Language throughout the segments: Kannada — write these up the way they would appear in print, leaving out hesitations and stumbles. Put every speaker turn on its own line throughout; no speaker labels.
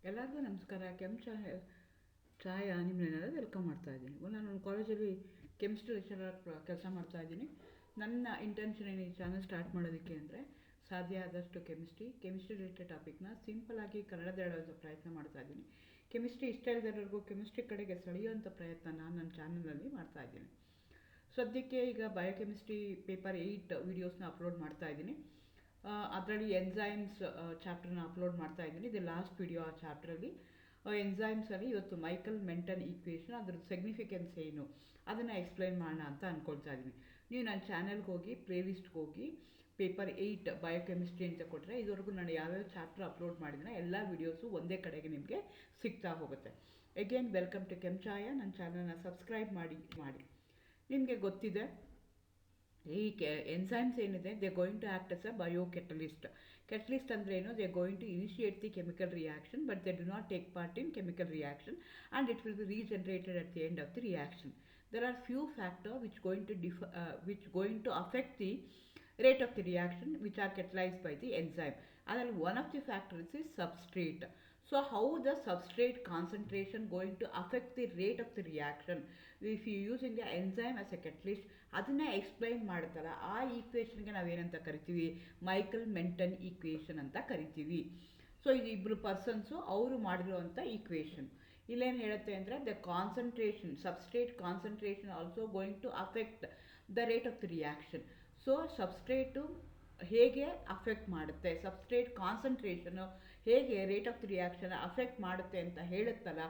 ಎಲ್ಲರಿಗೂ ನಮಸ್ಕಾರ. ಛಾಯಾ ನಿಮ್ಮನ್ನೆಲ್ಲ ವೆಲ್ಕಮ್ ಮಾಡ್ತಾ ಇದ್ದೀನಿ. ನಾನು ಕಾಲೇಜಲ್ಲಿ ಕೆಮಿಸ್ಟ್ರಿ ಲೆಕ್ಚರರ್ ಕೆಲಸ ಮಾಡ್ತಾ ಇದ್ದೀನಿ. ನನ್ನ ಇಂಟೆನ್ಷನ್ ಏನು ಈ ಚಾನಲ್ ಸ್ಟಾರ್ಟ್ ಮಾಡೋದಕ್ಕೆ ಅಂದರೆ ಸಾಧ್ಯ ಆದಷ್ಟು ಕೆಮಿಸ್ಟ್ರಿ ರಿಲೇಟೆಡ್ ಟಾಪಿಕ್ನ ಸಿಂಪಲ್ಲಾಗಿ ಕನ್ನಡದಲ್ಲಿ ಹೇಳೋದು ಪ್ರಯತ್ನ ಮಾಡ್ತಾ ಇದ್ದೀನಿ. ಕೆಮಿಸ್ಟ್ರಿ ಇಷ್ಟ ಇಲ್ಲದವರೆಗೂ ಕೆಮಿಸ್ಟ್ರಿ ಕಡೆಗೆ ಸೆಳೆಯುವಂಥ ಪ್ರಯತ್ನ ನಾನು ನನ್ನ ಚಾನಲಲ್ಲಿ ಮಾಡ್ತಾ ಇದ್ದೀನಿ. ಸದ್ಯಕ್ಕೆ ಈಗ ಬಯೋಕೆಮಿಸ್ಟ್ರಿ ಪೇಪರ್ 8 ವೀಡಿಯೋಸ್ನ ಅಪ್ಲೋಡ್ ಮಾಡ್ತಾ ಇದ್ದೀನಿ. ಅದರಲ್ಲಿ ಎನ್ಸೈಮ್ಸ್ ಚಾಪ್ಟರ್ನ ಅಪ್ಲೋಡ್ ಮಾಡ್ತಾ ಇದ್ದೀನಿ. ಇದು ಲಾಸ್ಟ್ ವಿಡಿಯೋ ಆ ಚಾಪ್ಟ್ರಲ್ಲಿ. ಎನ್ಸೈಮ್ಸಲ್ಲಿ ಇವತ್ತು ಮೈಕಲ್ ಮೆಂಟನ್ ಈಕ್ವೇಷನ್ ಅದ್ರದ್ದು ಸಿಗ್ನಿಫಿಕೆನ್ಸ್ ಏನು ಅದನ್ನು ಎಕ್ಸ್ಪ್ಲೈನ್ ಮಾಡೋಣ ಅಂತ ಅಂದ್ಕೊಳ್ತಾ ಇದ್ದೀನಿ. ನೀವು ನನ್ನ ಚಾನಲ್ಗೆ ಹೋಗಿ ಪ್ಲೇಲಿಸ್ಟ್ಗೆ ಹೋಗಿ ಪೇಪರ್ 8 ಬಯೋಕೆಮಿಸ್ಟ್ರಿ ಅಂತ ಕೊಟ್ಟರೆ ಇದುವರೆಗೂ ನಾನು ಯಾವ್ಯಾವ ಚಾಪ್ಟರ್ ಅಪ್ಲೋಡ್ ಮಾಡಿದ್ರೆ ಎಲ್ಲ ವೀಡಿಯೋಸು ಒಂದೇ ಕಡೆಗೆ ನಿಮಗೆ ಸಿಗ್ತಾ ಹೋಗುತ್ತೆ. Again welcome to Chhaya. ನನ್ನ ಚಾನಲ್ನ ಸಬ್ಸ್ಕ್ರೈಬ್ ಮಾಡಿ. ನಿಮಗೆ ಗೊತ್ತಿದೆ ಈ ಎನ್ಸೈಮ್ಸ್ ಏನಿದೆ they going to act as a biocatalyst. Catalyst ಅಂದರೆ ಏನು? They going to initiate the chemical reaction but they do not take part in chemical reaction and it will be regenerated at the end of the reaction. There are few factors which going to affect the rate of the reaction which are catalyzed by the enzyme. And one of the factors is substrate. So how the substrate concentration going to affect the rate of the reaction if you using the enzyme as a catalyst ಅದನ್ನ ಎಕ್ಸ್ಪ್ಲೈನ್ ಮಾಡ್ತಾರ. ಆ ಈಕ್ವೇಷನ್ಗೆ ನಾವೇನಂತ ಕರಿತೀವಿ? ಮೈಕಲ್ ಮೆಂಟನ್ ಈಕ್ವೇಷನ್ ಅಂತ ಕರಿತೀವಿ. ಸೊ ಇದು ಇಬ್ಬರು ಪರ್ಸನ್ಸು ಅವರು ಮಾಡಿರುವಂಥ ಈಕ್ವೇಷನ್. ಇಲ್ಲೇನು ಹೇಳುತ್ತೆ ಅಂದರೆ the concentration substrate concentration also going to affect the rate of the reaction. So substrate ಹೇಗೆ ಅಫೆಕ್ಟ್ ಮಾಡುತ್ತೆ, ಸಬ್ಸ್ಟ್ರೇಟ್ ಕಾನ್ಸಂಟ್ರೇಷನು ಹೇಗೆ rate of the reaction affect ಮಾಡುತ್ತೆ ಅಂತ ಹೇಳುತ್ತಲ್ಲ,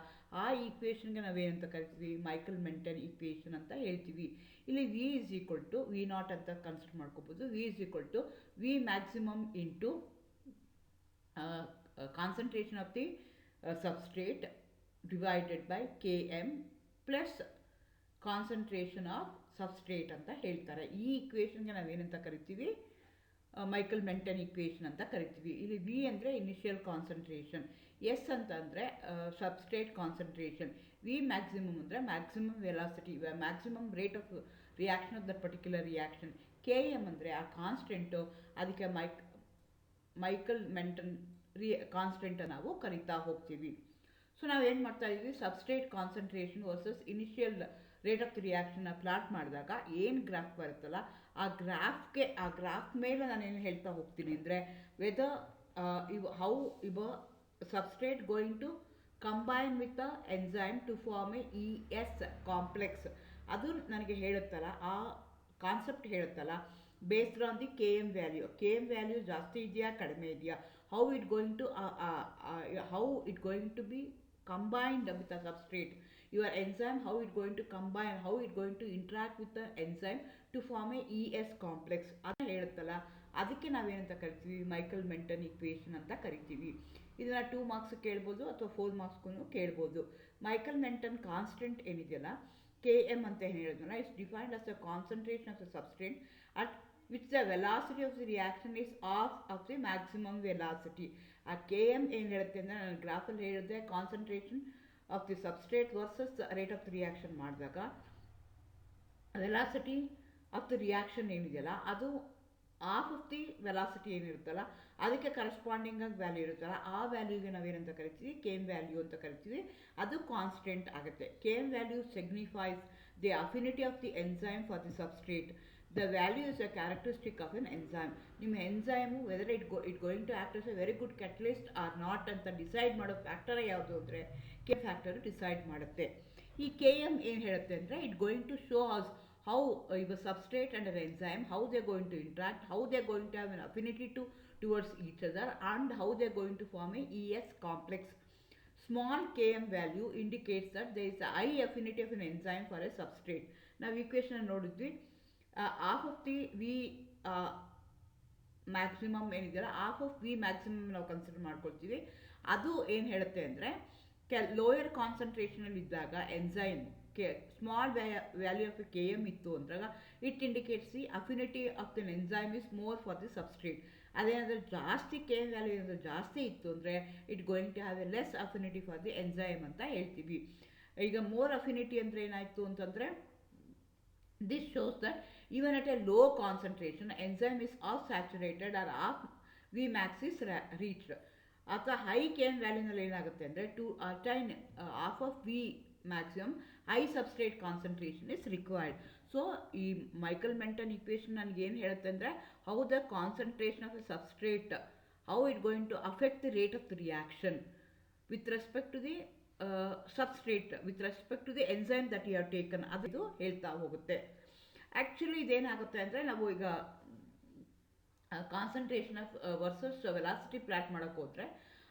ಆ ಈಕ್ವೇಷನ್ಗೆ ನಾವೇನಂತ ಕರಿತೀವಿ? ಮೈಕಲ್ ಮೆಂಟನ್ ಈಕ್ವೇಷನ್ ಅಂತ ಹೇಳ್ತೀವಿ. ಇಲ್ಲಿ V is equal to V naught ಅಂತ ಕನ್ಸಿಡರ್ ಮಾಡ್ಕೋಬೋದು. V is equal to V maximum into concentration of the substrate divided by Km plus concentration of substrate ಅಂತ ಹೇಳ್ತಾರೆ. ಈ ಈಕ್ವೇಷನ್ಗೆ ನಾವೇನಂತ ಕರಿತೀವಿ? ಮೈಕಲ್ ಮೆಂಟನ್ ಈಕ್ವೇಷನ್ ಅಂತ ಕರಿತೀವಿ. ಇಲ್ಲಿ ವಿ ಅಂದರೆ ಇನಿಷಿಯಲ್ ಕಾನ್ಸಂಟ್ರೇಷನ್, ಎಸ್ ಅಂತಂದರೆ ಸಬ್ಸ್ಟ್ರೇಟ್ ಕಾನ್ಸಂಟ್ರೇಷನ್, ವಿ ಮ್ಯಾಕ್ಸಿಮಮ್ ಅಂದರೆ maximum velocity, maximum rate of reaction of that particular reaction. Km ಅಂದರೆ ಆ ಕಾನ್ಸ್ಟೆಂಟು, ಅದಕ್ಕೆ ಮೈಕಲ್ ಮೆಂಟನ್ ಕಾನ್ಸ್ಟೆಂಟನ್ನು ನಾವು ಕರಿತಾ ಹೋಗ್ತೀವಿ. ಸೊ ನಾವೇನು ಮಾಡ್ತಾ ಇದ್ದೀವಿ? Substrate concentration versus initial rate of the ರಿಯಾಕ್ಷನ್ನ ಪ್ಲಾಟ್ ಮಾಡಿದಾಗ ಏನು ಗ್ರಾಫ್ ಬರುತ್ತಲ್ಲ, ಆ ಗ್ರಾಫ್ ಮೇಲೆ ನಾನೇನು ಹೇಳ್ತಾ ಹೋಗ್ತೀನಿ ಅಂದರೆ whether substrate going to combine with the enzyme to form a ES complex. ಅದು ನನಗೆ ಹೇಳುತ್ತಲ್ಲ, ಆ ಕಾನ್ಸೆಪ್ಟ್ ಹೇಳುತ್ತಲ್ಲ, based on the Km value ಜಾಸ್ತಿ ಇದೆಯಾ ಕಡಿಮೆ ಇದೆಯಾ, how it going to be combined with the substrate, your enzyme how it going to combine, how it going to interact with the enzyme to form a ES complex ಅಂತ ಹೇಳುತ್ತಲ್ಲ, ಅದಕ್ಕೆ ನಾವೇನಂತ ಕರಿತೀವಿ? ಮೈಕಲ್ ಮೆಂಟನ್ ಈಕ್ವೇಷನ್ ಅಂತ ಕರಿತೀವಿ. ಇದನ್ನು 2 ಮಾರ್ಕ್ಸ್ ಕೇಳ್ಬೋದು ಅಥವಾ 4 ಮಾರ್ಕ್ಸ್ಗೂ ಕೇಳ್ಬೋದು. ಮೈಕಲ್ ಮೆಂಟನ್ ಕಾನ್ಸ್ಟೆಂಟ್ ಏನಿದೆಯಲ್ಲ, Km ಅಂತ ಏನು ಹೇಳಿದ್ನಲ್ಲ, it's defined as the concentration of the substrate at which the velocity of the reaction is half of the maximum velocity. ಆ Km ಏನು ಹೇಳುತ್ತೆ ಅಂದರೆ, ನಾನು ಗ್ರಾಫಲ್ಲಿ ಹೇಳಿದೆ concentration of the substrate versus rate of the reaction ಮಾಡಿದಾಗ ವೆಲಾಸಿಟಿ ಆಫ್ ದಿ ರಿಯಾಕ್ಷನ್ ಏನಿದೆಯಲ್ಲ ಅದು ಹಾಫ್ ಆಫ್ ದಿ ವೆಲಾಸಿಟಿ ಏನಿರುತ್ತಲ್ಲ ಅದಕ್ಕೆ ಕರೆಸ್ಪಾಂಡಿಂಗ್ ಆಗಿ ವ್ಯಾಲ್ಯೂ ಇರುತ್ತಲ್ಲ, ಆ ವ್ಯಾಲ್ಯೂಗೆ ನಾವೇನಂತ ಕರಿತೀವಿ? Km ವ್ಯಾಲ್ಯೂ ಅಂತ ಕರಿತೀವಿ. ಅದು ಕಾನ್ಸ್ಟೆಂಟ್ ಆಗುತ್ತೆ. Km value signifies the affinity of the enzyme for the substrate. The value is a characteristic of an enzyme. ನಿಮ್ಮ enzyme whether it going to act as a very good catalyst or not ಅಂತ ಡಿಸೈಡ್ ಮಾಡೋ ಫ್ಯಾಕ್ಟರ್ ಯಾವುದು ಅಂದರೆ K ಫ್ಯಾಕ್ಟರ್ ಡಿಸೈಡ್ ಮಾಡುತ್ತೆ. ಈ Km ಏನು ಹೇಳುತ್ತೆ ಅಂದರೆ it going to show us how the substrate and an enzyme, how they are going to interact, how they are going to have an affinity towards each other, and how they are going to form a ES complex. Small Km value indicates that there is a high affinity of an enzyme for a substrate. ನಾವು ಈಕ್ವೇಷನ್ ನೋಡಿದ್ವಿ. Half of the V maximum ಏನಿದೆಯಲ್ಲ, ಹಾಫ್ ಆಫ್ ವಿ ಮ್ಯಾಕ್ಸಿಮಮ್ ನಾವು ಕನ್ಸಿಡರ್ ಮಾಡ್ಕೊಳ್ತೀವಿ. ಅದು ಏನು ಹೇಳುತ್ತೆ ಅಂದರೆ ಲೋಯರ್ ಕಾನ್ಸಂಟ್ರೇಷನಲ್ಲಿ ಇದ್ದಾಗ enzyme small value of Km ಇತ್ತು ಅಂದಾಗ it indicates the affinity of the enzyme is more for the substrate. ಅದೇನಾದರೆ ಜಾಸ್ತಿ Km ವ್ಯಾಲ್ಯೂ ಏನಾದರೂ ಜಾಸ್ತಿ ಇತ್ತು ಅಂದರೆ it going to have a less affinity for the enzyme ಅಂತ ಹೇಳ್ತೀವಿ. ಈಗ ಮೋರ್ ಅಫಿನಿಟಿ ಅಂದರೆ ಏನಾಯಿತು ಅಂತಂದರೆ this shows that even at a low concentration enzyme is off saturated or off Vmax is reached. ಅಥವಾ ಹೈ KM ವ್ಯಾಲ್ಯೂನಲ್ಲಿ ಏನಾಗುತ್ತೆ ಅಂದರೆ to attain half of V maximum high substrate concentration is required. So ಈ ಮೈಕಲ್ ಮೆಂಟನ್ ಇಕ್ವೇಷನ್ ನನಗೆ ಏನು ಹೇಳುತ್ತೆ ಅಂದರೆ how the concentration of a substrate, how it going to affect the rate of the reaction with respect to the substrate, with respect to the enzyme that you have taken, ಅದು ಹೇಳ್ತಾ ಹೋಗುತ್ತೆ. ಆ್ಯಕ್ಚುಲಿ ಇದೇನಾಗುತ್ತೆ ಅಂದರೆ ನಾವು ಈಗ concentration of versus velocity plot ಮಾಡೋಕ್ಕೆ ಹೋದರೆ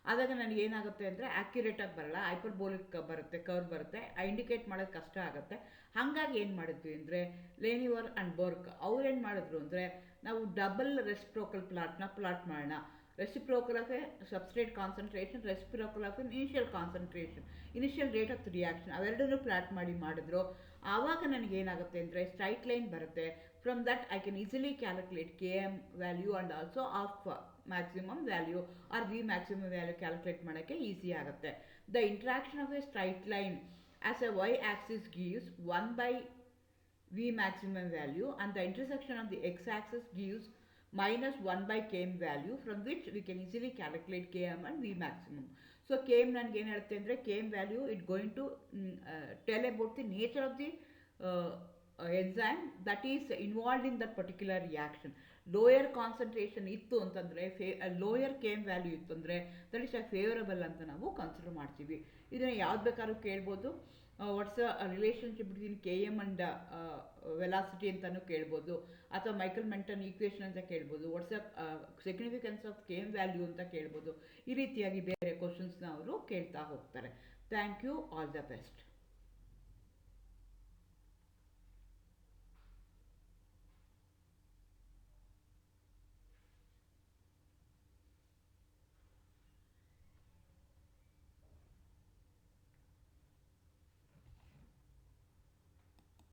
ಆದಾಗ ನನಗೆ ಏನಾಗುತ್ತೆ ಅಂದರೆ ಆ್ಯಕ್ಯುರೇಟಾಗಿ ಬರಲ್ಲ, ಹೈಪರ್ಬೋಲಿಕ್ ಬರುತ್ತೆ, ಕರ್ವ್ ಬರುತ್ತೆ, ಇಂಡಿಕೇಟ್ ಮಾಡೋದು ಕಷ್ಟ ಆಗುತ್ತೆ. ಹಾಗಾಗಿ ಏನು ಮಾಡಿದ್ವಿ ಅಂದರೆ ಲೇನಿವರ್ ಆ್ಯಂಡ್ ಬರ್ಕ್ ಅವ್ರೇನು ಮಾಡಿದ್ರು ಅಂದರೆ ನಾವು ಡಬಲ್ ರೆಸಿಪ್ರೋಕಲ್ ಪ್ಲಾಟ್ನ ಪ್ಲಾಟ್ ಮಾಡೋಣ. Reciprocal of a substrate concentration, reciprocal of an initial concentration, initial rate of reaction, ಅವೆರಡನ್ನೂ ಪ್ಲಾಟ್ ಮಾಡಿದ್ರು. ಆವಾಗ ನನಗೇನಾಗುತ್ತೆ ಅಂದರೆ ಸ್ಟ್ರೈಟ್ ಲೈನ್ ಬರುತ್ತೆ. From that I can easily calculate Km value and also of maximum value or V maximum value calculate ಮಾಡೋಕ್ಕೆ ಈಸಿ ಆಗುತ್ತೆ. The interaction of a straight line as a y axis gives 1 by V maximum value and the intersection of the x axis gives minus 1 by Km value, from which we can easily calculate Km and V maximum. So Km ನನಗೆ ಏನು ಹೇಳುತ್ತೆ ಅಂದರೆ Km value it going to tell about the nature of the enzyme that is involved in that particular reaction. Lower concentration ಇತ್ತು ಅಂತಂದರೆ ಲೋಯರ್ KM ವ್ಯಾಲ್ಯೂ ಇತ್ತು ಅಂದರೆ ದಟ್ ಇಸ್ ಫೇವರಬಲ್ ಅಂತ ನಾವು ಕನ್ಸಿಡರ್ ಮಾಡ್ತೀವಿ. ಇದನ್ನು ಯಾವ್ದು ಬೇಕಾದ್ರೂ ಕೇಳ್ಬೋದು. What's a relationship between KM and velocity ಅಂತಲೂ ಕೇಳ್ಬೋದು, ಅಥವಾ ಮೈಕಲ್ ಮೆಂಟನ್ ಈಕ್ವೇಷನ್ ಅಂತ ಕೇಳ್ಬೋದು, what's a significance of KM value ಅಂತ ಕೇಳ್ಬೋದು. ಈ ರೀತಿಯಾಗಿ ಬೇರೆ ಕ್ವಶನ್ಸ್ನ ಅವರು ಕೇಳ್ತಾ ಹೋಗ್ತಾರೆ. Thank you, all the best.